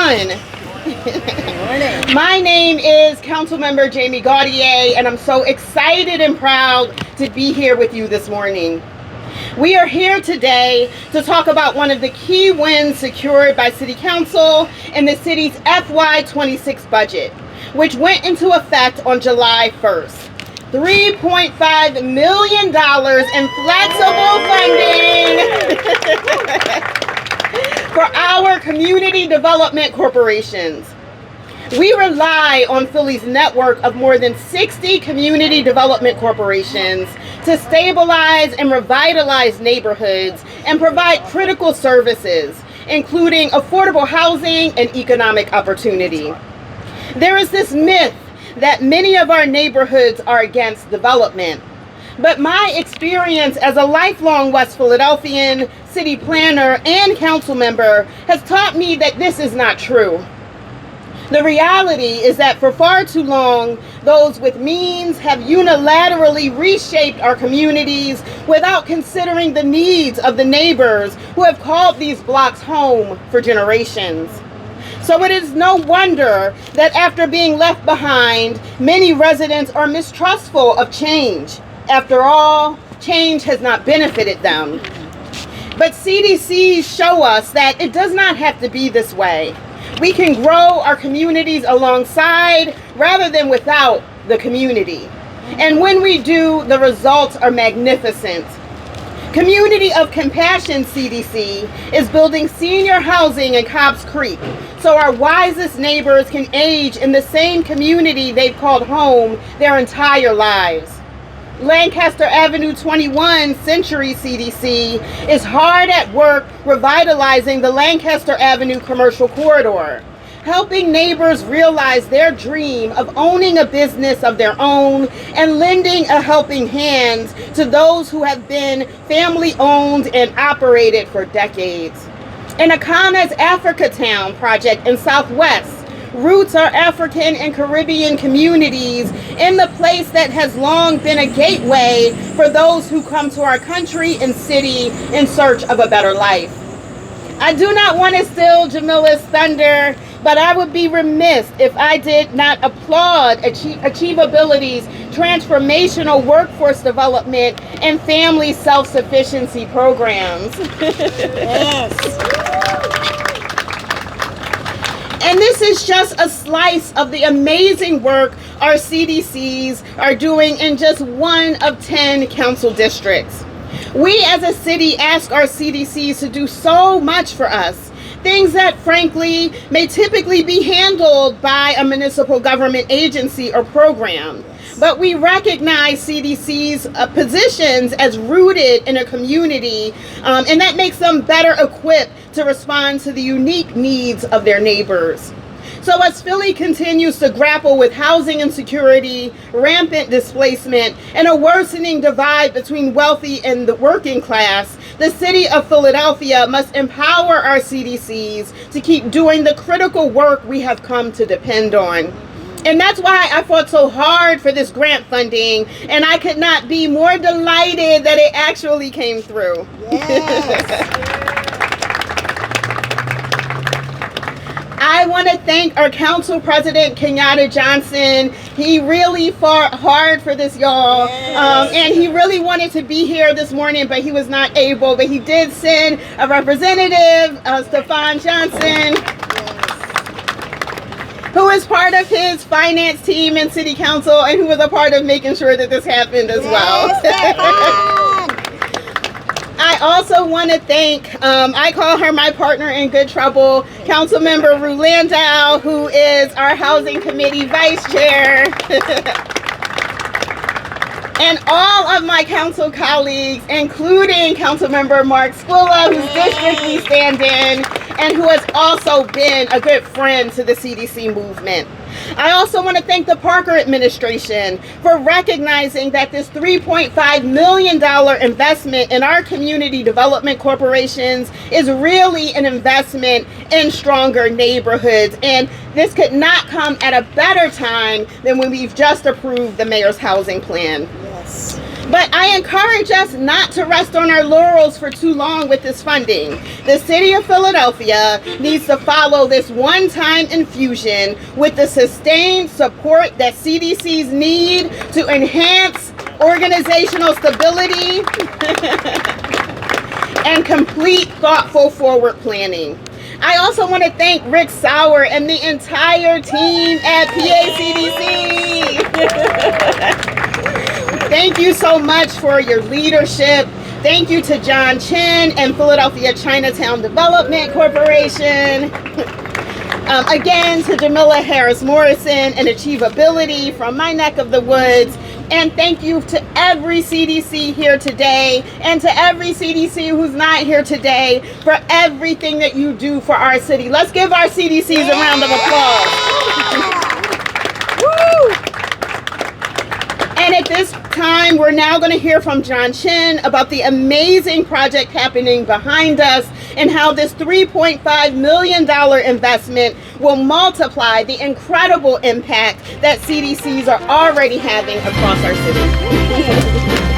everyone. My name is Councilmember Jamie Gauthier, and I'm so excited and proud to be here with you this morning. We are here today to talk about one of the key wins secured by City Council in the city's FY26 budget, which went into effect on July 1st. $3.5 million in flexible funding for our community development corporations. We rely on Philly's network of more than 60 community development corporations to stabilize and revitalize neighborhoods and provide critical services, including affordable housing and economic opportunity. There is this myth that many of our neighborhoods are against development. But my experience as a lifelong West Philadelphian, city planner, and council member has taught me that this is not true. The reality is that for far too long, those with means have unilaterally reshaped our communities without considering the needs of the neighbors who have called these blocks home for generations. So it is no wonder that after being left behind, many residents are mistrustful of change. After all, change has not benefited them. But CDCs show us that it does not have to be this way. We can grow our communities alongside rather than without the community. And when we do, the results are magnificent. Community of Compassion CDC is building senior housing in Cobbs Creek so our wisest neighbors can age in the same community they've called home their entire lives. Lancaster Avenue 21 Century CDC is hard at work revitalizing the Lancaster Avenue commercial corridor, helping neighbors realize their dream of owning a business of their own and lending a helping hand to those who have been family owned and operated for decades. In Akana's Africa Town project in Southwest, roots are African and Caribbean communities in the place that has long been a gateway for those who come to our country and city in search of a better life. I do not want to steal Jamila's thunder, but I would be remiss if I did not applaud Achievability's transformational workforce development and family self-sufficiency programs. Yes. And this is just a slice of the amazing work our CDCs are doing in just one of 10 council districts. We as a city ask our CDCs to do so much for us, things that frankly may typically be handled by a municipal government agency or program. But we recognize CDC's positions as rooted in a community, and that makes them better equipped to respond to the unique needs of their neighbors. So as Philly continues to grapple with housing insecurity, rampant displacement, and a worsening divide between wealthy and the working class, the city of Philadelphia must empower our CDCs to keep doing the critical work we have come to depend on. And that's why I fought so hard for this grant funding, and I could not be more delighted that it actually came through. Yes. I want to thank our council president, Kenyatta Johnson. He really fought hard for this, y'all. Yes. And he really wanted to be here this morning, but he was not able. But he did send a representative, Stefan Johnson, who is part of his finance team in city council and who was a part of making sure that this happened as well. I also want to thank, I call her my partner in good trouble, Councilmember Rue Landau, who is our Housing Committee Vice Chair. And all of my council colleagues, including Councilmember Mark Squilla, whose district we stand in, and who has also been a good friend to the CDC movement. I also want to thank the Parker administration for recognizing that this $3.5 million investment in our community development corporations is really an investment in stronger neighborhoods. And this could not come at a better time than when we've just approved the mayor's housing plan. Yes. But I encourage us not to rest on our laurels for too long with this funding. The City of Philadelphia needs to follow this one-time infusion with the sustained support that CDCs need to enhance organizational stability and complete thoughtful forward planning. I also want to thank Rick Sauer and the entire team at PACDC. Thank you so much for your leadership. Thank you to John Chin and Philadelphia Chinatown Development Corporation. Again, to Jamila Harris Morrison and Achievability from my neck of the woods. And thank you to every CDC here today and to every CDC who's not here today for everything that you do for our city. Let's give our CDCs a round of applause. Woo! And at this time, we're now going to hear from John Chin about the amazing project happening behind us and how this $3.5 million investment will multiply the incredible impact that CDCs are already having across our city.